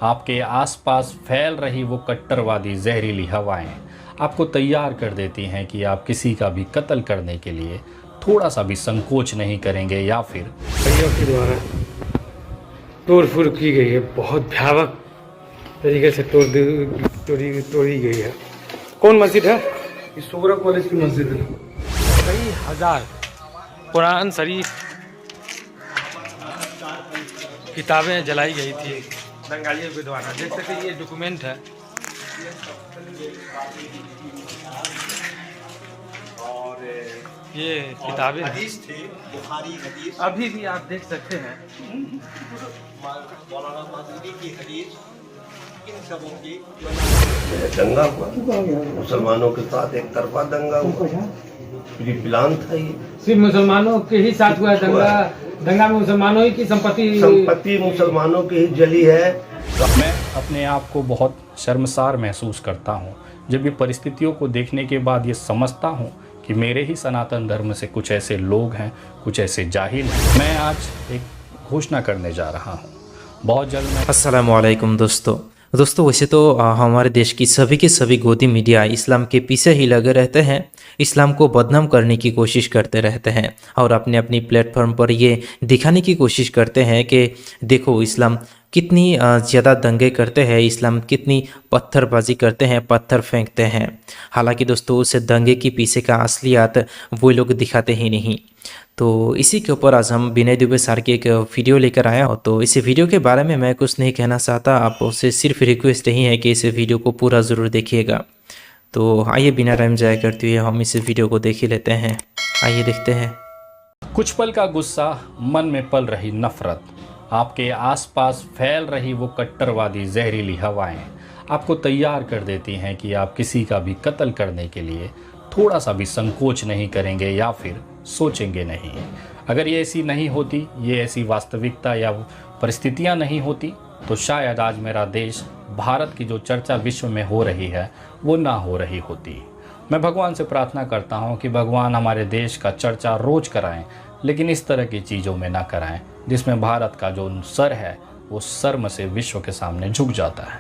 आपके आसपास फैल रही वो कट्टरवादी जहरीली हवाएं आपको तैयार कर देती हैं कि आप किसी का भी कत्ल करने के लिए थोड़ा सा भी संकोच नहीं करेंगे या फिर कईयों के द्वारा तोड़ फोड़ की गई है। बहुत भयावक तरीके से तोड़ी गई है। कौन मस्जिद है? ये सोगरा कॉलेज की मस्जिद है। कई हजार कुरान शरीफ किताबें जलाई गई थी दंगाइयों के द्वारा। देख सकते हैं, ये डॉक्यूमेंट है। और ये किताबें अभी भी आप देख सकते हैं। दंगा हुआ, मुसलमानों के साथ एक तरफा दंगा हुआ। प्लान था ये। सिर्फ मुसलमानों के ही साथ हुआ दंगा में मुसलमानों ही की संपत्ति मुसलमानों की ही जली है। मैं अपने आप को बहुत शर्मसार महसूस करता हूँ जब ये परिस्थितियों को देखने के बाद ये समझता हूँ कि मेरे ही सनातन धर्म से कुछ ऐसे लोग हैं, कुछ ऐसे जाहिल हैं। मैं आज एक घोषणा करने जा रहा हूँ। बहुत जल्द मैं अस्सलामुअलैकुम दोस्तों वैसे तो हमारे देश की सभी के सभी गोदी मीडिया इस्लाम के पीछे ही लगे रहते हैं, इस्लाम को बदनाम करने की कोशिश करते रहते हैं और अपने अपनी प्लेटफॉर्म पर ये दिखाने की कोशिश करते हैं कि देखो इस्लाम कितनी ज़्यादा दंगे करते हैं, इस्लाम कितनी पत्थरबाजी करते हैं, पत्थर फेंकते हैं। हालांकि दोस्तों उस दंगे की पीछे का असलियत वो लोग दिखाते ही नहीं। तो इसी के ऊपर आज हम विनय दुबे सर की एक वीडियो लेकर आया हूँ। तो इस वीडियो के बारे में मैं कुछ नहीं कहना चाहता, आपसे सिर्फ रिक्वेस्ट यही है कि इस वीडियो को पूरा ज़रूर देखिएगा। तो आइए बिना टाइम जाया करते हुए हम इस वीडियो को देख ही लेते हैं। आइए देखते हैं। कुछ पल का गुस्सा, मन में पल रही नफरत, आपके आसपास फैल रही वो कट्टरवादी जहरीली हवाएं आपको तैयार कर देती हैं कि आप किसी का भी कत्ल करने के लिए थोड़ा सा भी संकोच नहीं करेंगे या फिर सोचेंगे नहीं। अगर ये ऐसी नहीं होती, ये ऐसी वास्तविकता या परिस्थितियां नहीं होती, तो शायद आज मेरा देश, भारत की जो चर्चा विश्व में हो रही है वो ना हो रही होती। मैं भगवान से प्रार्थना करता हूँ कि भगवान हमारे देश का चर्चा रोज कराएं, लेकिन इस तरह की चीज़ों में ना कराएं जिसमें भारत का जो सर है वो शर्म से विश्व के सामने झुक जाता है।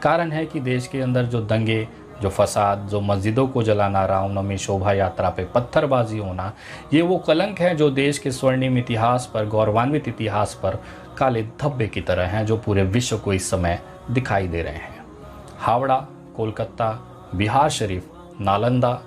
कारण है कि देश के अंदर जो दंगे, जो फसाद, जो मस्जिदों को जलाना, रामनवमी शोभा यात्रा पे पत्थरबाजी होना, ये वो कलंक है जो देश के स्वर्णिम इतिहास पर, गौरवान्वित इतिहास पर काले धब्बे की तरह हैं जो पूरे विश्व को इस समय दिखाई दे रहे हैं। हावड़ा, कोलकाता, बिहार शरीफ, नालंदा,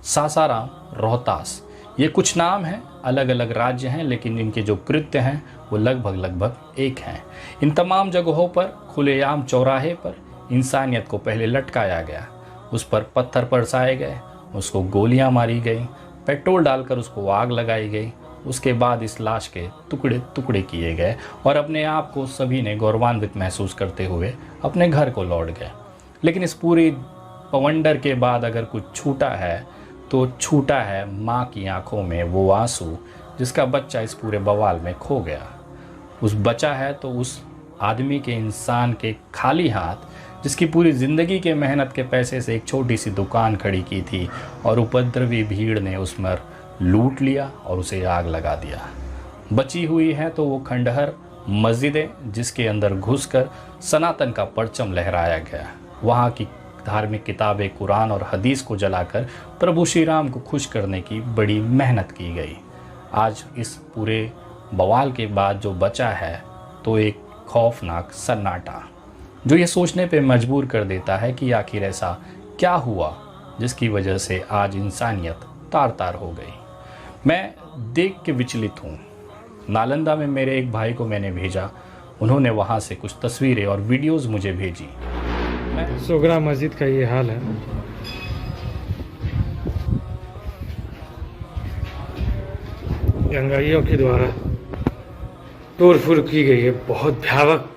सासाराम, रोहतास, ये कुछ नाम हैं, अलग अलग राज्य हैं, लेकिन इनके जो कृत्य हैं वो लगभग एक हैं। इन तमाम जगहों पर खुलेआम चौराहे पर इंसानियत को पहले लटकाया गया, उस पर पत्थर बरसाए गए, उसको गोलियां मारी गई, पेट्रोल डालकर उसको आग लगाई गई, उसके बाद इस लाश के टुकड़े टुकड़े किए गए और अपने आप को सभी ने गौरवान्वित महसूस करते हुए अपने घर को लौट गए। लेकिन इस पूरी पवंडर के बाद अगर कुछ छूटा है तो छूटा है माँ की आंखों में वो आंसू जिसका बच्चा इस पूरे बवाल में खो गया। उस बचा है तो उस आदमी के, इंसान के खाली हाथ जिसकी पूरी ज़िंदगी के मेहनत के पैसे से एक छोटी सी दुकान खड़ी की थी और उपद्रवी भीड़ ने उसमें लूट लिया और उसे आग लगा दिया। बची हुई है तो वो खंडहर मस्जिदें जिसके अंदर घुसकर सनातन का परचम लहराया गया। वहाँ की धार्मिक किताबें, कुरान और हदीस को जलाकर प्रभु श्री राम को खुश करने की बड़ी मेहनत की गई। आज इस पूरे बवाल के बाद जो बचा है तो एक खौफनाक सन्नाटा जो ये सोचने पे मजबूर कर देता है कि आखिर ऐसा क्या हुआ जिसकी वजह से आज इंसानियत तार तार हो गई। मैं देख के विचलित हूँ। नालंदा में मेरे एक भाई को मैंने भेजा, उन्होंने वहाँ से कुछ तस्वीरें और वीडियोज़ मुझे भेजी। सोगरा मस्जिद का ये हाल है। दंगाइयों के द्वारा तोड़ फोड़ की गई है। बहुत भयावक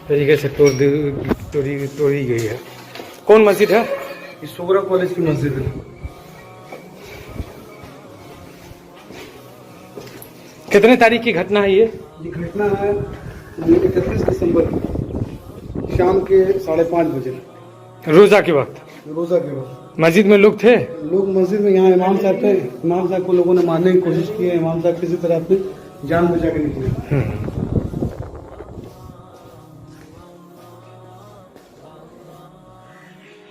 तरीके से तोड़ी गई है। कौन मस्जिद है? ये सोगरा कॉलेज की मस्जिद है। कितने तारीख की घटना है ये घटना है 31 दिसंबर शाम के 5:30 बजे, रोजा के वक्त। रोजा के वक्त मस्जिद में लोग थे। लोग मस्जिद में, यहाँ इमाम साहब थे। इमाम साहब को लोगों ने मारने की कोशिश की है। इमाम साहब किसी तरह अपनी जान बचा के निकले।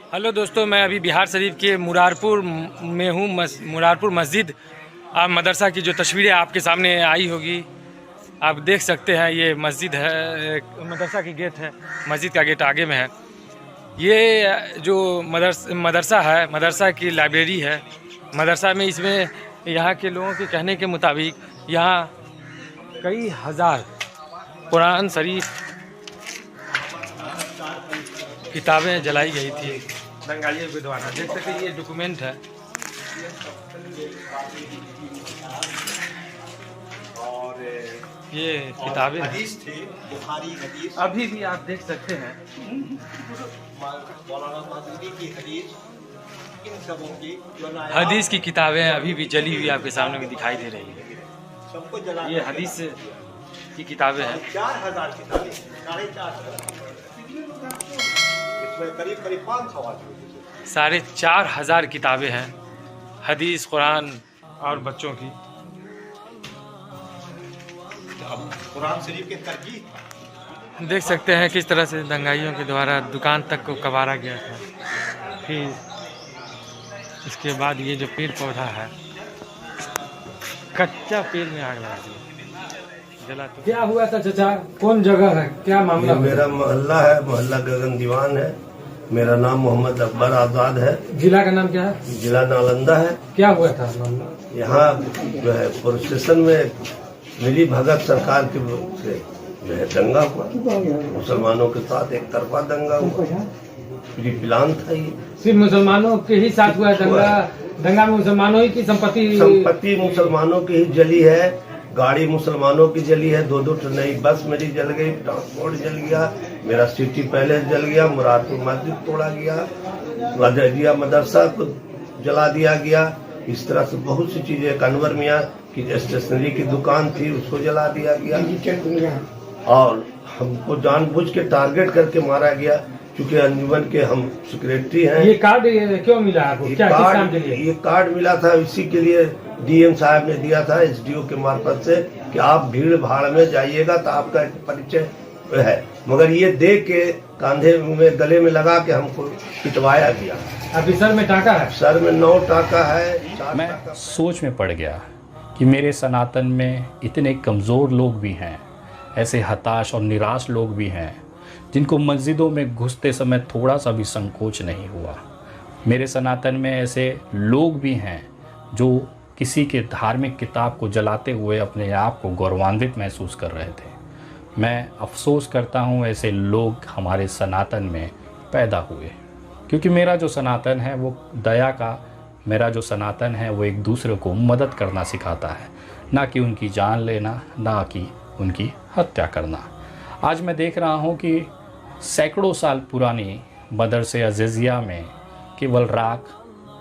हेलो दोस्तों, मैं अभी बिहार शरीफ के मुरारपुर में हूँ। मुरारपुर मस्जिद और मदरसा की जो तस्वीरें आपके सामने आई होगी, आप देख सकते हैं। ये मस्जिद है, मदरसा की गेट है, मस्जिद का गेट आगे में है। ये जो मदरसा है, मदरसा की लाइब्रेरी है। मदरसा में इसमें यहाँ के लोगों के कहने के मुताबिक यहाँ कई हज़ार कुरान शरीफ किताबें जलाई गई थी दंगाइयों के द्वारा। देख सकते हैं, ये डॉक्यूमेंट है। ये किताबें अभी भी आप देख सकते हैं। हदीस की किताबें अभी भी जली हुई आपके सामने में दिखाई दे रही है। ये हदीस की किताबें हैं। 4000 किताबें, 4,500 इसमें करीब 4,500 किताबें हैं, हदीस, कुरान और बच्चों की। अब कुरान शरीफ के तरकीब देख सकते हैं किस तरह से दंगाइयों के द्वारा दुकान तक को कबारा गया था। फिर इसके बाद ये जो पेड़ पौधा है, कच्चा पेड़ में आग लगा दिया, जला। तो क्या हुआ था चाचा? कौन जगह है, क्या मामला? मेरा मोहल्ला है, मोहल्ला गगन दीवान है। मेरा नाम मोहम्मद अकबर आजाद है। जिला का नाम क्या है? जिला नालंदा है। क्या हुआ था मामला? यहाँ जो है पुलिस स्टेशन में मिली भगत सरकार के से जो है दंगा हुआ। मुसलमानों के साथ एक तरफा दंगा हुआ। प्री प्लान था ये। सिर्फ मुसलमानों के ही साथ हुआ दंगा? दंगा में मुसलमानों ही की संपत्ति मुसलमानों की ही जली है। गाड़ी मुसलमानों की जली है। 2 नई बस मेरी जल गई, ट्रांसपोर्ट जल गया, मेरा सिटी पैलेस जल गया, मुरारपुर मस्जिद तोड़ा गया, मदरसा को जला दिया गया। इस तरह से बहुत सी चीजें। एक अनवर मियाँ की स्टेशनरी की दुकान थी, उसको जला दिया गया। और हमको जानबूझ के टारगेट करके मारा गया, क्योंकि अंजुमन के हम सेक्रेटरी हैं। ये कार्ड क्यों मिला आपको? क्या किस काम के लिए? ये कार्ड मिला था इसी के लिए, डीएम साहब ने दिया था एसडीओ के मार्फत से, कि आप भीड़ भाड़ में जाइएगा तो आपका परिचय है। मगर ये दे के कांधे में गले में लगा के हमको पिटवाया गया। अभी सर में टाका है? सर में 9 टाका है। मैं सोच में पड़ गया कि मेरे सनातन में इतने कमज़ोर लोग भी हैं, ऐसे हताश और निराश लोग भी हैं, जिनको मस्जिदों में घुसते समय थोड़ा सा भी संकोच नहीं हुआ। मेरे सनातन में ऐसे लोग भी हैं जो किसी के धार्मिक किताब को जलाते हुए अपने आप को गौरवान्वित महसूस कर रहे थे। मैं अफसोस करता हूँ ऐसे लोग हमारे सनातन में पैदा हुए, क्योंकि मेरा जो सनातन है वो दया का, मेरा जो सनातन है वो एक दूसरे को मदद करना सिखाता है, ना कि उनकी जान लेना, ना कि उनकी हत्या करना। आज मैं देख रहा हूँ कि सैकड़ों साल पुरानी मदरसे अज़ीज़िया में केवल राख,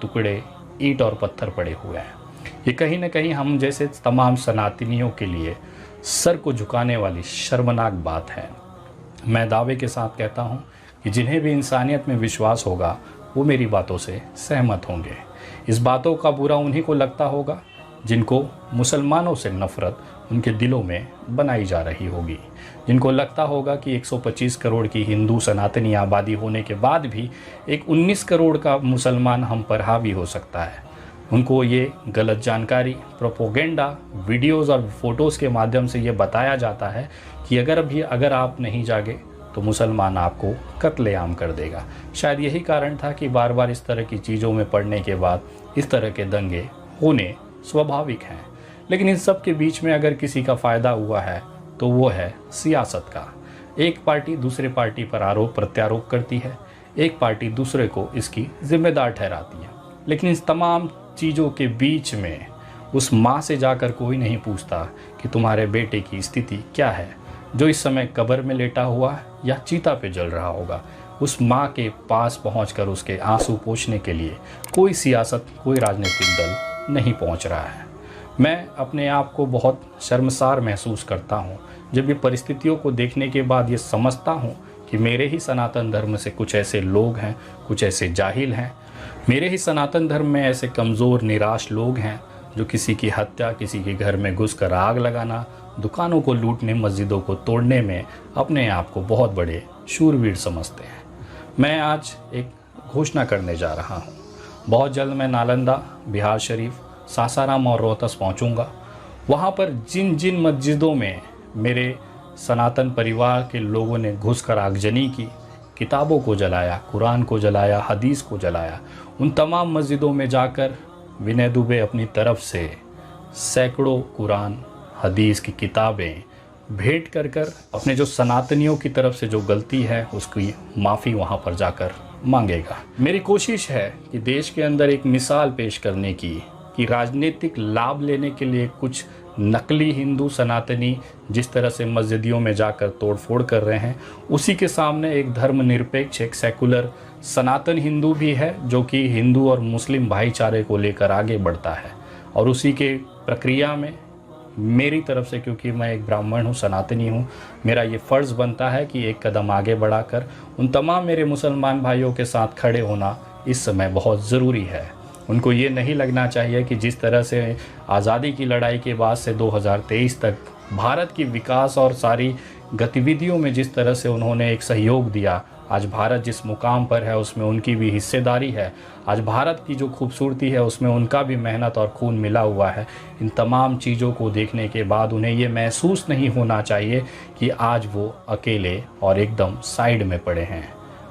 टुकड़े, ईंट और पत्थर पड़े हुए हैं। ये कहीं न कहीं हम जैसे तमाम सनातनियों के लिए सर को झुकाने वाली शर्मनाक बात है। मैं दावे के साथ कहता हूँ कि जिन्हें भी इंसानियत में विश्वास होगा वो मेरी बातों से सहमत होंगे। इस बातों का बुरा उन्हीं को लगता होगा जिनको मुसलमानों से नफ़रत उनके दिलों में बनाई जा रही होगी, जिनको लगता होगा कि 125 करोड़ की हिंदू सनातनी आबादी होने के बाद भी एक 19 करोड़ का मुसलमान हम पर हावी हो सकता है। उनको ये गलत जानकारी, प्रोपोगेंडा, वीडियोज़ और फोटोज़ के माध्यम से ये बताया जाता है कि अगर आप नहीं जागे तो मुसलमान आपको कत्लेआम कर देगा। शायद यही कारण था कि बार बार इस तरह की चीज़ों में पड़ने के बाद इस तरह के दंगे होने स्वाभाविक हैं। लेकिन इन सब के बीच में अगर किसी का फ़ायदा हुआ है तो वो है सियासत का। एक पार्टी दूसरे पार्टी पर आरोप प्रत्यारोप करती है, एक पार्टी दूसरे को इसकी जिम्मेदार ठहराती है। लेकिन इस तमाम चीज़ों के बीच में उस माँ से जाकर कोई नहीं पूछता कि तुम्हारे बेटे की स्थिति क्या है, जो इस समय कब्र में लेटा हुआ या चीता पे जल रहा होगा। उस माँ के पास पहुंचकर उसके आंसू पोंछने के लिए कोई सियासत, कोई राजनीतिक दल नहीं पहुंच रहा है। मैं अपने आप को बहुत शर्मसार महसूस करता हूं जब ये परिस्थितियों को देखने के बाद ये समझता हूं कि मेरे ही सनातन धर्म से कुछ ऐसे लोग हैं, कुछ ऐसे जाहिल हैं, मेरे ही सनातन धर्म में ऐसे कमज़ोर निराश लोग हैं जो किसी की हत्या, किसी के घर में घुसकर आग लगाना, दुकानों को लूटने, मस्जिदों को तोड़ने में अपने आप को बहुत बड़े शूरवीर समझते हैं। मैं आज एक घोषणा करने जा रहा हूँ। बहुत जल्द मैं नालंदा, बिहार शरीफ, सासाराम और रोहतस पहुँचूँगा। वहाँ पर जिन जिन मस्जिदों में मेरे सनातन परिवार के लोगों ने घुसकर आगजनी की, किताबों को जलाया, कुरान को जलाया, हदीस को जलाया, उन तमाम मस्जिदों में जाकर विनय दुबे अपनी तरफ से सैकड़ों कुरान, हदीस की किताबें भेंट कर अपने जो सनातनियों की तरफ से जो गलती है उसकी माफ़ी वहाँ पर जाकर मांगेगा। मेरी कोशिश है कि देश के अंदर एक मिसाल पेश करने की कि राजनीतिक लाभ लेने के लिए कुछ नकली हिंदू सनातनी जिस तरह से मस्जिदियों में जाकर तोड़फोड़ कर रहे हैं, उसी के सामने एक धर्मनिरपेक्ष, एक सेकुलर सनातन हिंदू भी है जो कि हिंदू और मुस्लिम भाईचारे को लेकर आगे बढ़ता है। और उसी के प्रक्रिया में मेरी तरफ से, क्योंकि मैं एक ब्राह्मण हूँ, सनातनी हूँ, मेरा ये फ़र्ज़ बनता है कि एक कदम आगे बढ़ाकर उन तमाम मेरे मुसलमान भाइयों के साथ खड़े होना इस समय बहुत ज़रूरी है। उनको ये नहीं लगना चाहिए कि जिस तरह से आज़ादी की लड़ाई के बाद से 2023 तक भारत की विकास और सारी गतिविधियों में जिस तरह से उन्होंने एक सहयोग दिया, आज भारत जिस मुकाम पर है उसमें उनकी भी हिस्सेदारी है। आज भारत की जो खूबसूरती है उसमें उनका भी मेहनत और खून मिला हुआ है। इन तमाम चीज़ों को देखने के बाद उन्हें ये महसूस नहीं होना चाहिए कि आज वो अकेले और एकदम साइड में पड़े हैं।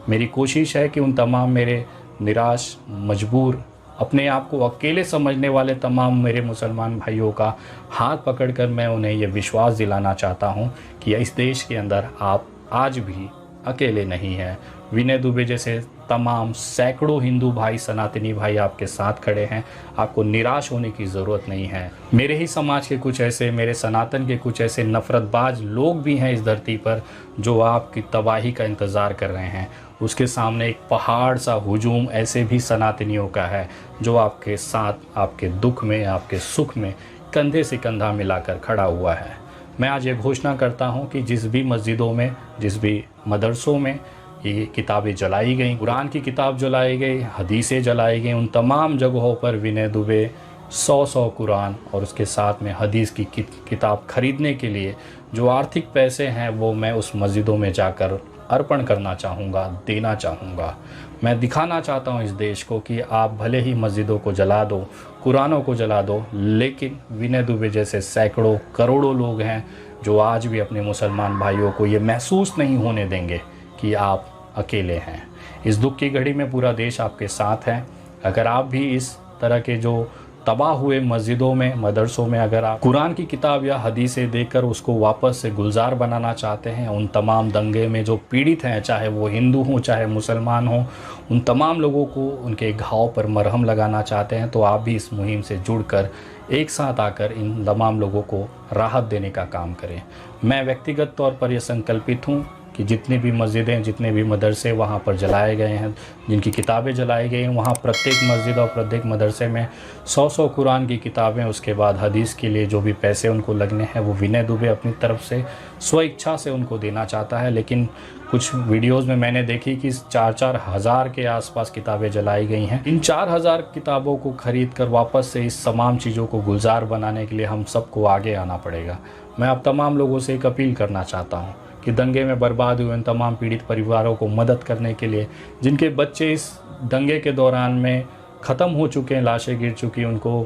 मेरी कोशिश है कि उन तमाम मेरे निराश, मजबूर, अपने आप को अकेले समझने वाले तमाम मेरे मुसलमान भाइयों का हाथ पकड़कर मैं उन्हें ये विश्वास दिलाना चाहता हूँ कि इस देश के अंदर आप आज भी अकेले नहीं हैं। विनय दुबे जैसे तमाम सैकड़ों हिंदू भाई, सनातनी भाई आपके साथ खड़े हैं। आपको निराश होने की ज़रूरत नहीं है। मेरे ही समाज के कुछ ऐसे, मेरे सनातन के कुछ ऐसे नफ़रतबाज लोग भी हैं इस धरती पर जो आपकी तबाही का इंतज़ार कर रहे हैं। उसके सामने एक पहाड़ सा हुजूम ऐसे भी सनातनियों का है जो आपके साथ, आपके दुख में, आपके सुख में कंधे से कंधा मिलाकर खड़ा हुआ है। मैं आज ये घोषणा करता हूँ कि जिस भी मस्जिदों में, जिस भी मदरसों में ये किताबें जलाई गई, कुरान की किताब जलाई गई, हदीसें जलाई गई, उन तमाम जगहों पर विनय दुबे 100 कुरान और उसके साथ में हदीस की किताब खरीदने के लिए जो आर्थिक पैसे हैं वो मैं उस मस्जिदों में जाकर अर्पण करना चाहूँगा, देना चाहूँगा। मैं दिखाना चाहता हूँ इस देश को कि आप भले ही मस्जिदों को जला दो, कुरानों को जला दो, लेकिन विनय दुबे जैसे सैकड़ों करोड़ों लोग हैं जो आज भी अपने मुसलमान भाइयों को ये महसूस नहीं होने देंगे कि आप अकेले हैं। इस दुख की घड़ी में पूरा देश आपके साथ है। अगर आप भी इस तरह के जो तबाह हुए मस्जिदों में, मदरसों में अगर आप कुरान की किताब या हदीसें देकर उसको वापस से गुलजार बनाना चाहते हैं, उन तमाम दंगे में जो पीड़ित हैं, चाहे वो हिंदू हों चाहे मुसलमान हों, उन तमाम लोगों को उनके घाव पर मरहम लगाना चाहते हैं, तो आप भी इस मुहिम से जुड़कर एक साथ आकर इन तमाम लोगों को राहत देने का काम करें। मैं व्यक्तिगत तौर पर यह संकल्पित हूँ कि जितनी भी मस्जिदें, जितने भी मदरसे वहाँ पर जलाए गए हैं, जिनकी किताबें जलाई गई हैं, वहाँ प्रत्येक मस्जिद और प्रत्येक मदरसे में 100 कुरान की किताबें, उसके बाद हदीस के लिए जो भी पैसे उनको लगने हैं वो विनय दुबे अपनी तरफ से स्वेच्छा से उनको देना चाहता है। लेकिन कुछ वीडियोज़ में मैंने देखी कि 4-4 हज़ार के आसपास किताबें जलाई गई हैं। इन 4,000 किताबों को ख़रीद कर वापस से इस तमाम चीज़ों को गुलजार बनाने के लिए हम सबको आगे आना पड़ेगा। मैं आप तमाम लोगों से एक अपील करना चाहता हूँ कि दंगे में बर्बाद हुए उन तमाम पीड़ित परिवारों को मदद करने के लिए, जिनके बच्चे इस दंगे के दौरान में ख़त्म हो चुके हैं, लाशें गिर चुकी, उनको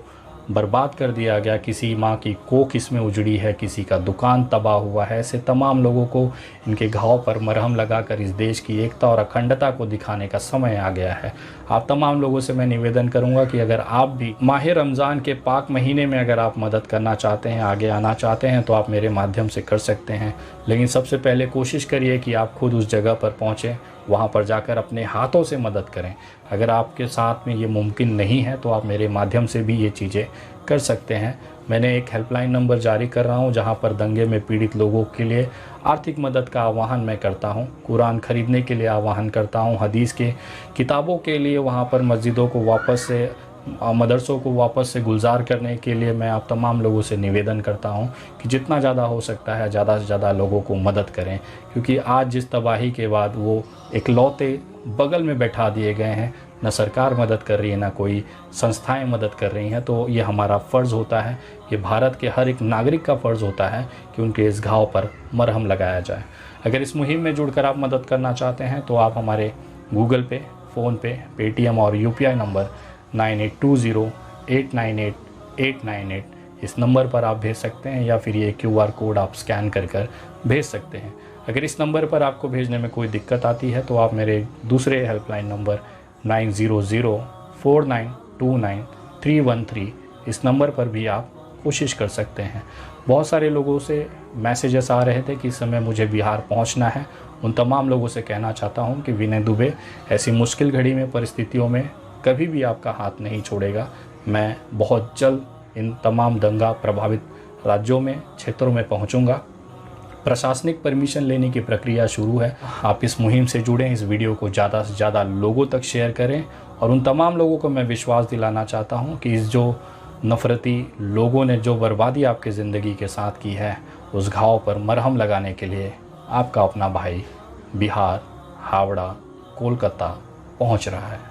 बर्बाद कर दिया गया, किसी माँ की कोख इसमें उजड़ी है, किसी का दुकान तबाह हुआ है, ऐसे तमाम लोगों को इनके घाव पर मरहम लगाकर इस देश की एकता और अखंडता को दिखाने का समय आ गया है। आप तमाम लोगों से मैं निवेदन करूंगा कि अगर आप भी माह रमज़ान के पाक महीने में अगर आप मदद करना चाहते हैं, आगे आना चाहते हैं, तो आप मेरे माध्यम से कर सकते हैं। लेकिन सबसे पहले कोशिश करिए कि आप खुद उस जगह पर पहुँचें, वहाँ पर जाकर अपने हाथों से मदद करें। अगर आपके साथ में ये मुमकिन नहीं है तो आप मेरे माध्यम से भी ये चीज़ें कर सकते हैं। मैंने एक हेल्पलाइन नंबर जारी कर रहा हूँ जहाँ पर दंगे में पीड़ित लोगों के लिए आर्थिक मदद का आह्वान मैं करता हूँ, कुरान खरीदने के लिए आह्वान करता हूँ, हदीस के किताबों के लिए वहाँ पर मस्जिदों को वापस से, मदरसों को वापस से गुलजार करने के लिए मैं आप तमाम लोगों से निवेदन करता हूं कि जितना ज़्यादा हो सकता है ज़्यादा से ज़्यादा लोगों को मदद करें, क्योंकि आज जिस तबाही के बाद वो इकलौते बगल में बैठा दिए गए हैं, न सरकार मदद कर रही है, न कोई संस्थाएं मदद कर रही हैं। तो ये हमारा फ़र्ज़ होता है, ये भारत के हर एक नागरिक का फ़र्ज़ होता है कि उनके इस घाव पर मरहम लगाया जाए। अगर इस मुहिम में जुड़कर आप मदद करना चाहते हैं तो आप हमारे गूगल पे, फ़ोनपे, पेटीएम और यूपीआई नंबर 9820898898 इस नंबर पर आप भेज सकते हैं, या फिर ये क्यूआर कोड आप स्कैन कर भेज सकते हैं। अगर इस नंबर पर आपको भेजने में कोई दिक्कत आती है तो आप मेरे दूसरे हेल्पलाइन नंबर 9004929313 इस नंबर पर भी आप कोशिश कर सकते हैं। बहुत सारे लोगों से मैसेजेस आ रहे थे कि इस समय मुझे बिहार पहुंचना है। उन तमाम लोगों से कहना चाहता हूं कि विनय दुबे ऐसी मुश्किल घड़ी में, परिस्थितियों में कभी भी आपका हाथ नहीं छोड़ेगा। मैं बहुत जल्द इन तमाम दंगा प्रभावित राज्यों में, क्षेत्रों में पहुंचूंगा। प्रशासनिक परमिशन लेने की प्रक्रिया शुरू है। आप इस मुहिम से जुड़ें, इस वीडियो को ज़्यादा से ज़्यादा लोगों तक शेयर करें, और उन तमाम लोगों को मैं विश्वास दिलाना चाहता हूं कि इस जो नफ़रती लोगों ने जो बर्बादी आपकी ज़िंदगी के साथ की है, उस घाव पर मरहम लगाने के लिए आपका अपना भाई बिहार, हावड़ा, कोलकाता पहुंच रहा है।